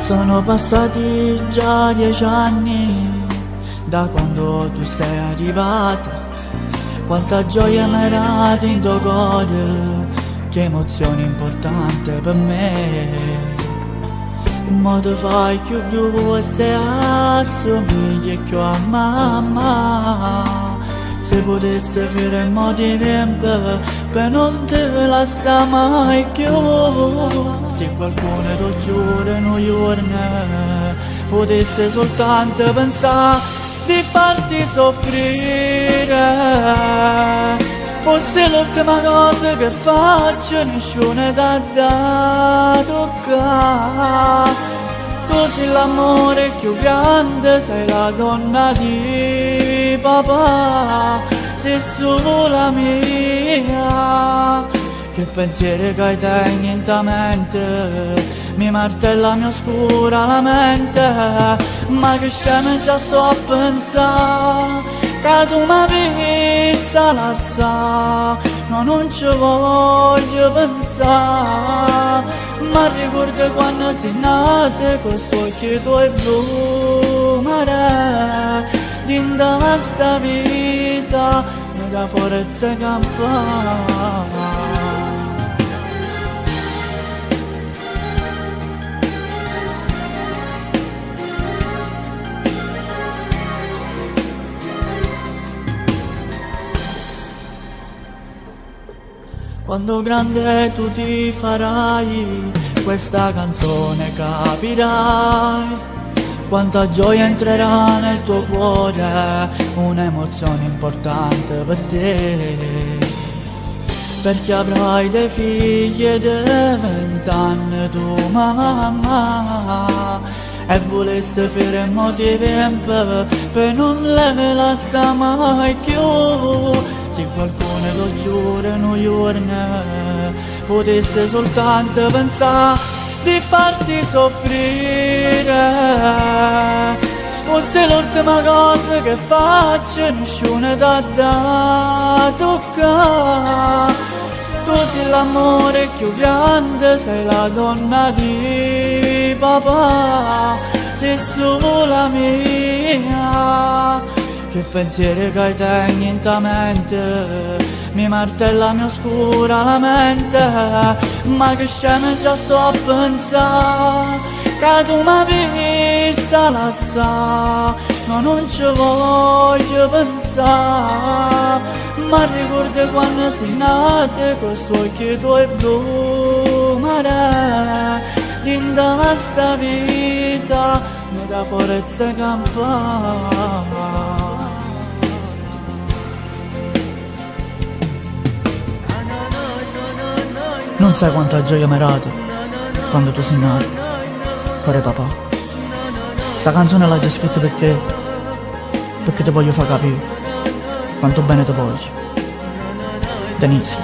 Sono passati già 10 anni da quando tu sei arrivata. Quanta gioia mi era in tuo cuore, che emozione importante per me. Ma tu fai più blu e se assomigli più a mamma. Se potesse fare in modo tempo per non te lasciare mai più. Se qualcuno lo giura in un giorno potesse soltanto pensare di farti soffrire, fosse l'ultima cosa che faccio, nessuno t'ha da toccare. Tu sei l'amore più grande, sei la donna di papà, sei solo la mia. Che pensieri che hai te niente mente, mi martella, mi oscura la mente. Ma che scema già sto a pensare, che tu mi vista lasciare. No, non ci voglio pensare, ma ricordo quando sei nata, con sto occhi tuoi blu mare. Dinda questa vita mi dà forza campare. Quando grande tu ti farai, questa canzone capirai. Quanta gioia entrerà nel tuo cuore, un'emozione importante per te. Perché avrai dei figli e dei 20 anni tu mamma, e volesse fare molti tempo per non le lasciare mai più. Se qualcuno lo giura in un giorno potesse soltanto pensare di farti soffrire, fosse l'ultima cosa che faccio, nessuno t'ha da toccare. Tu sei l'amore più grande, sei la donna di papà, sei solo la mia. Che pensieri che hai te niente mente, mi martella, mi oscura la mente. Ma che scema già sto a pensare, che tu mi vista lasciare. No, non ci voglio pensare, ma ricordo quando sei nata, con sto occhi tuoi blu mare. Dinda questa vita mi dà forza campare. Non sai quanta gioia mi hai dato quando tu sei nato, cuore papà. Sta canzone l'ho già scritta per te, perché ti voglio far capire quanto bene ti voglio. Denise.